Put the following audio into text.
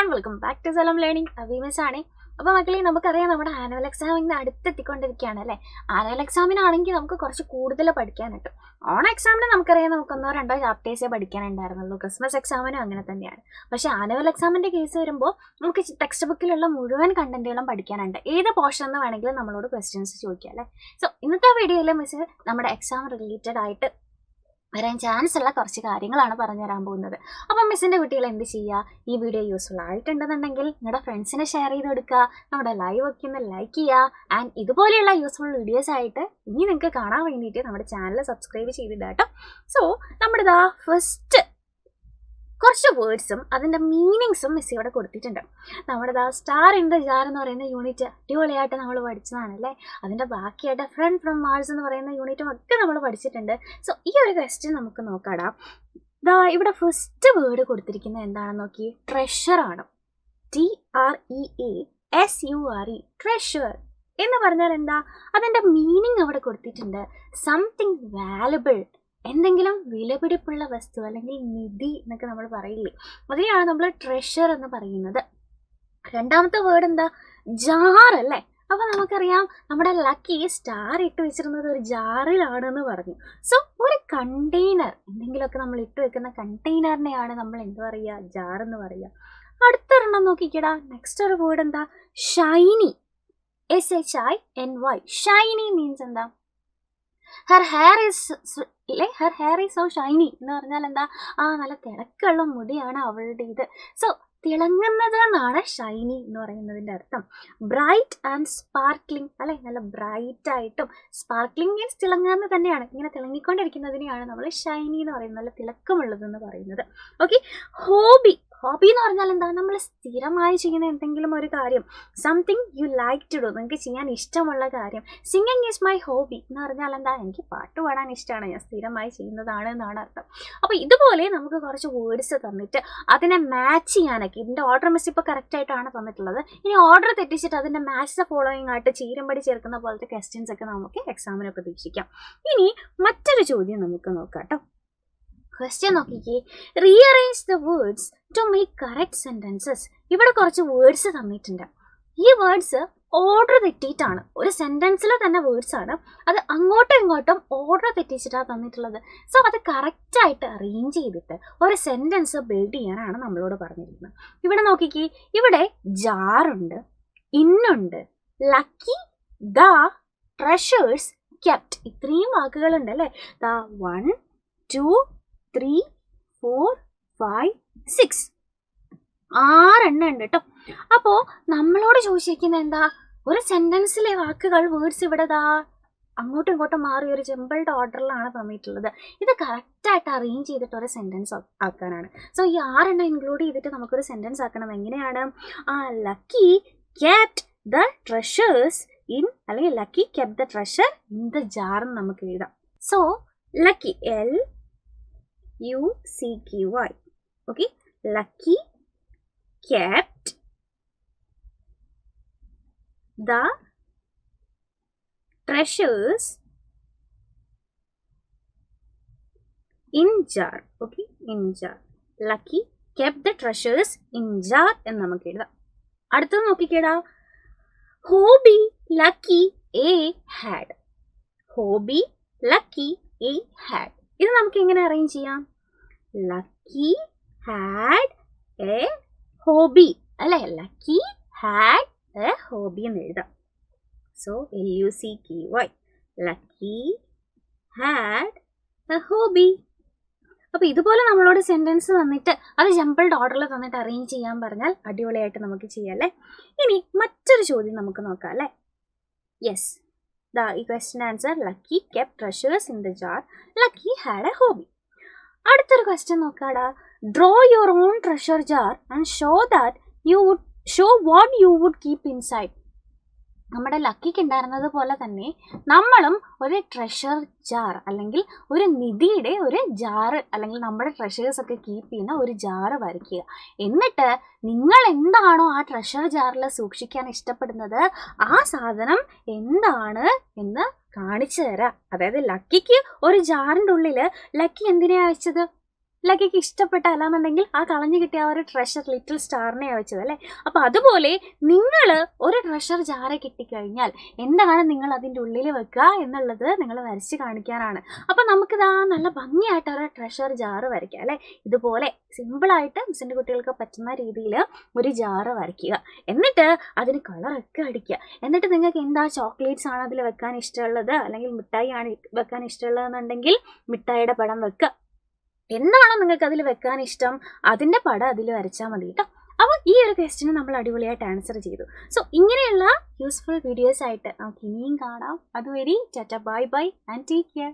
Everyone, welcome back to Salam learning. അബീമിസ് ആണ്. അപ്പോൾ മക്കളെ, നമുക്കറിയാം നമ്മുടെ ആനുവൽ എക്സാമിന് അടുത്തെത്തിക്കൊണ്ടിരിക്കുകയാണ് അല്ലേ. ആനുവൽ എക്സാമിനാണെങ്കിൽ നമുക്ക് കുറച്ച് കൂടുതൽ പഠിക്കാനുണ്ട്. ഓൺ എക്സാമിന് നമുക്കറിയാം നമുക്ക് 1-2 ചാപ്റ്റേഴ്സേ പഠിക്കാനുണ്ടായിരുന്നുള്ളൂ. ക്രിസ്മസ് എക്സാമിനും അങ്ങനെ തന്നെയാണ്. പക്ഷേ ആനുവൽ എക്സാമിൻ്റെ കേസ് വരുമ്പോൾ നമുക്ക് ടെക്സ്റ്റ് ബുക്കിലുള്ള മുഴുവൻ കണ്ടന്റുകളും പഠിക്കാനുണ്ട്. ഏത് പോർഷൻ എന്ന് വേണമെങ്കിലും നമ്മളോട് ക്വസ്റ്റ്യൻസ് ചോദിക്കാം അല്ലേ. സോ ഇന്നത്തെ വീഡിയോയിൽ മിസ് നമ്മുടെ എക്സാം റിലേറ്റഡ് ആയിട്ട് വരാൻ ചാൻസ് ഉള്ള കുറച്ച് കാര്യങ്ങളാണ് പറഞ്ഞു തരാൻ പോകുന്നത്. അപ്പം മിസ്സിൻ്റെ കുട്ടികൾ എന്ത് ചെയ്യുക, ഈ വീഡിയോ യൂസ്ഫുൾ ആയിട്ടുണ്ടെന്നുണ്ടെങ്കിൽ നിങ്ങളുടെ ഫ്രണ്ട്സിനെ ഷെയർ ചെയ്ത് കൊടുക്കുക, നമ്മുടെ ലൈവ് ഒക്കെ ഒന്ന് ലൈക്ക് ചെയ്യുക. ആൻഡ് ഇതുപോലെയുള്ള യൂസ്ഫുൾ വീഡിയോസ് ആയിട്ട് ഇനി നിങ്ങൾക്ക് കാണാൻ വേണ്ടിയിട്ട് നമ്മുടെ ചാനൽ സബ്സ്ക്രൈബ് ചെയ്തിട്ട് കേട്ടോ. സോ നമ്മുടെ ഫസ്റ്റ് കുറച്ച് വേർഡ്സും അതിൻ്റെ മീനിങ്സും മിസ് ഇവിടെ കൊടുത്തിട്ടുണ്ട്. നമ്മുടെ സ്റ്റാർ ഇൻ ദ ജാർ എന്ന് പറയുന്ന യൂണിറ്റ് അടിപൊളിയായിട്ട് നമ്മൾ പഠിച്ചതാണല്ലേ. അതിൻ്റെ ബാക്കിയായിട്ട് ഫ്രണ്ട് ഫ്രം മാർസ് എന്ന് പറയുന്ന യൂണിറ്റും ഒക്കെ നമ്മൾ പഠിച്ചിട്ടുണ്ട്. സോ ഈ ഒരു ക്വസ്റ്റ്യൻ നമുക്ക് നോക്കാടാ. ഇവിടെ ഫസ്റ്റ് വേർഡ് കൊടുത്തിരിക്കുന്നത് എന്താണെന്ന് നോക്കി, ട്രഷറാണ്. TREASURE, ട്രഷർ എന്ന് പറഞ്ഞാൽ എന്താ? അതിൻ്റെ മീനിങ് അവിടെ കൊടുത്തിട്ടുണ്ട്. സംതിങ് വാല്യുബിൾ, എന്തെങ്കിലും വിലപിടിപ്പുള്ള വസ്തു അല്ലെങ്കിൽ നിധി എന്നൊക്കെ നമ്മൾ പറയില്ലേ, അതിനെയാണ് നമ്മൾ ട്രഷർ എന്ന് പറയുന്നത്. രണ്ടാമത്തെ വേർഡ് എന്താ? ജാർ അല്ലേ. അപ്പോൾ നമുക്കറിയാം നമ്മുടെ ലക്കി സ്റ്റാർ ഇട്ട് വെച്ചിരുന്നത് ഒരു ജാറിലാണെന്ന് പറഞ്ഞു. സോ ഒരു കണ്ടെയ്നർ, എന്തെങ്കിലുമൊക്കെ നമ്മൾ ഇട്ട് വെക്കുന്ന കണ്ടെയ്നറിനെയാണ് നമ്മൾ എന്ത് പറയുക? ജാർ എന്ന് പറയുക. അടുത്തൊരെണ്ണം നോക്കിക്കടാ. നെക്സ്റ്റ് ഒരു വേർഡ് എന്താ? ഷൈനി. SHINY. ഷൈനി മീൻസ് എന്താ? Her hair is so Shiny എന്ന് പറഞ്ഞാൽ എന്താ? നല്ല തിളക്കമുള്ള മുടിയാണ് അവളുടെ ഇത്. സോ തിളങ്ങുന്നത് എന്നാണ് ഷൈനി എന്ന് പറയുന്നതിൻ്റെ അർത്ഥം. ബ്രൈറ്റ് ആൻഡ് സ്പാർക്ലിംഗ് അല്ലേ, നല്ല ബ്രൈറ്റ് ആയിട്ടും സ്പാർക്ലിംഗ് മീൻസ് തിളങ്ങുന്നത് തന്നെയാണ്. ഇങ്ങനെ തിളങ്ങിക്കൊണ്ടിരിക്കുന്നതിനെയാണ് നമ്മൾ ഷൈനി എന്ന് പറയുന്നത്, നല്ല തിളക്കമുള്ളതെന്ന് പറയുന്നത്. ഓക്കെ. ഹോബി എന്ന് പറഞ്ഞാൽ എന്താ? നമ്മൾ സ്ഥിരമായി ചെയ്യുന്ന എന്തെങ്കിലും ഒരു കാര്യം. Something you like to do, നിങ്ങൾക്ക് ചെയ്യാൻ ഇഷ്ടമുള്ള കാര്യം. സിംഗിങ് ഈസ് മൈ ഹോബി എന്ന് പറഞ്ഞാൽ എന്താ? എനിക്ക് പാട്ട് പാടാൻ ഇഷ്ടമാണ്, ഞാൻ സ്ഥിരമായി ചെയ്യുന്നതാണ് എന്നാണ് അർത്ഥം. അപ്പോൾ ഇതുപോലെ നമുക്ക് കുറച്ച് വേർഡ്സ് തന്നിട്ട് അതിനെ മാച്ച് ചെയ്യാനൊക്കെ, ഇതിൻ്റെ ഓർഡർ മിസ് ഇപ്പോൾ കറക്റ്റായിട്ടാണ് തന്നിട്ടുള്ളത്. ഇനി ഓർഡർ തെറ്റിച്ചിട്ട് അതിൻ്റെ മാച്ച് ഫോളോയിങ് ആയിട്ട് ചീരമ്പടി ചേർക്കുന്ന പോലത്തെ ക്വസ്റ്റ്യൻസ് ഒക്കെ നമുക്ക് എക്സാമിന് പ്രതീക്ഷിക്കാം. ഇനി മറ്റൊരു ചോദ്യം നമുക്ക് നോക്കാം കേട്ടോ. ക്വസ്റ്റ്യൻ നോക്കിക്കേ. Rearrange the words to make correct sentences. ഇവിടെ കുറച്ച് വേർഡ്സ് തന്നിട്ടുണ്ട്. ഈ വേർഡ്സ് ഓർഡർ തെറ്റിയിട്ടാണ്, ഒരു സെൻറ്റൻസിൽ തന്നെ വേർഡ്സ് ആണ്, അത് അങ്ങോട്ടും ഇങ്ങോട്ടും ഓർഡർ തെറ്റിച്ചിട്ടാണ് തന്നിട്ടുള്ളത്. സോ അത് കറക്റ്റായിട്ട് അറേഞ്ച് ചെയ്തിട്ട് ഒരു സെൻറ്റൻസ് ബിൽഡ് ചെയ്യാനാണ് നമ്മളോട് പറഞ്ഞിരിക്കുന്നത്. ഇവിടെ നോക്കിക്കേ. ഇവിടെ ജാറുണ്ട്, ഇന്നുണ്ട്, ലക്കി, ദ, ട്രഷേഴ്സ്, കെപ്റ്റ്, ഇത്രയും വാക്കുകളുണ്ട് അല്ലേ. 1 2 3 4 5 6 6 എണ്ണം ഉണ്ട് കേട്ടോ. അപ്പോൾ നമ്മളോട് ചോദിച്ചിരിക്കുന്നത് എന്താ? ഒരു സെൻറ്റൻസിലെ വാക്കുകൾ, വേർഡ്സ് ഇവിടെ അങ്ങോട്ടും ഇങ്ങോട്ടും മാറി ഒരു ജംബിൾഡ് ഓർഡറിലാണ് തന്നിട്ടുള്ളത്. ഇത് കറക്റ്റായിട്ട് അറേഞ്ച് ചെയ്തിട്ട് ഒരു സെൻറ്റൻസ് ആക്കാനാണ്. സോ ഈ 6 എണ്ണം ഇൻക്ലൂഡ് ചെയ്തിട്ട് നമുക്കൊരു സെൻറ്റൻസ് ആക്കണം. എങ്ങനെയാണ്? Lucky kept the treasures in, അല്ലെങ്കിൽ Lucky kept the treasure in the jar എന്ന് നമുക്ക് എഴുതാം. So Lucky, LUCKY. Okay, Lucky kept the treasures in jar. Okay, in jar. Lucky kept the treasures in jar എന്ന് നമുക്ക് എഴുതാം. അടുത്തത് നോക്കിക്കേടാ. Hobby Lucky A had. Hobby Lucky A had. ഇത് നമുക്ക് എങ്ങനെ അറേഞ്ച് ചെയ്യാം? ലക്കി ഹാഡ് എ ഹോബി അല്ലേ. ലക്കി ഹാഡ് എ ഹോബി എന്ന് എഴുതാം. So LUCKY, Lucky had a hobby. അപ്പോൾ ഇതുപോലെ നമ്മളോട് സെൻറ്റൻസ് തന്നിട്ട് അത് ജംബിൾഡ് ഓർഡറിൽ തന്നിട്ട് അറേഞ്ച് ചെയ്യാൻ പറഞ്ഞാൽ അടിപൊളിയായിട്ട് നമുക്ക് ചെയ്യാം അല്ലേ. ഇനി മറ്റൊരു ചോദ്യം നമുക്ക് നോക്കാം അല്ലേ. യെസ്, ഈ question answer Lucky kept treasures in the jar, Lucky had a hobby. അടുത്തൊരു ക്വസ്റ്റ്യൻ നോക്കാടാ. Draw your own treasure jar and show what you would keep inside. നമ്മുടെ ലക്കിക്ക് ഉണ്ടായിരുന്നത് പോലെ തന്നെ നമ്മളും ഒരു ട്രഷർ ജാർ അല്ലെങ്കിൽ ഒരു നിധിയുടെ ഒരു ജാറ്, അല്ലെങ്കിൽ നമ്മുടെ ട്രഷേഴ്സ് ഒക്കെ കീപ്പ് ചെയ്യുന്ന ഒരു ജാറ് വരയ്ക്കുക. എന്നിട്ട് നിങ്ങൾ എന്താണോ ആ ട്രഷർ ജാറിൽ സൂക്ഷിക്കാൻ ഇഷ്ടപ്പെടുന്നത്, ആ സാധനം എന്താണ് എന്ന് കാണിച്ചു തരാം. അതായത് ലക്കിക്ക് ഒരു ജാറിൻ്റെ ഉള്ളിൽ ലക്കി എന്തിനാ വെച്ചത്? ലക്കിക്ക് ഇഷ്ടപ്പെട്ട അല്ലാന്നുണ്ടെങ്കിൽ ആ കളഞ്ഞു കിട്ടിയ ആ ഒരു ട്രഷർ ലിറ്റിൽ സ്റ്റാറിനെയാണ് വെച്ചത് അല്ലേ. അപ്പോൾ അതുപോലെ നിങ്ങൾ ഒരു ട്രഷർ ജാറ് കിട്ടിക്കഴിഞ്ഞാൽ എന്താണ് നിങ്ങൾ അതിൻ്റെ ഉള്ളിൽ വെക്കുക എന്നുള്ളത് നിങ്ങൾ വരച്ച് കാണിക്കാനാണ്. അപ്പോൾ നമുക്കിതാ നല്ല ഭംഗിയായിട്ട് ഒരു ട്രഷർ ജാറ് വരയ്ക്കാം അല്ലേ. ഇതുപോലെ സിമ്പിളായിട്ട് മിസ്സിൻ്റെ കുട്ടികൾക്ക് പറ്റുന്ന രീതിയിൽ ഒരു ജാറ് വരയ്ക്കുക. എന്നിട്ട് അതിന് കളറൊക്കെ അടിക്കുക. എന്നിട്ട് നിങ്ങൾക്ക് എന്താ ചോക്ലേറ്റ്സ് ആണ് അതിൽ വെക്കാൻ ഇഷ്ടമുള്ളത് അല്ലെങ്കിൽ മിഠായി ആണ് വെക്കാൻ ഇഷ്ടമുള്ളതെന്നുണ്ടെങ്കിൽ മിഠായിയുടെ പടം വെക്കുക. എന്താണോ നിങ്ങൾക്ക് അതിൽ വെക്കാൻ ഇഷ്ടം അതിൻ്റെ പടം അതിൽ വരച്ചാൽ മതി കേട്ടോ. അപ്പോൾ ഈ ഒരു ക്വസ്റ്റിന് നമ്മൾ അടിപൊളിയായിട്ട് ആൻസർ ചെയ്തു. സോ ഇങ്ങനെയുള്ള യൂസ്ഫുൾ വീഡിയോസ് ആയിട്ട് നമുക്ക് ഇനിയും കാണാം. അതുവരെ Tata bye bye and take care.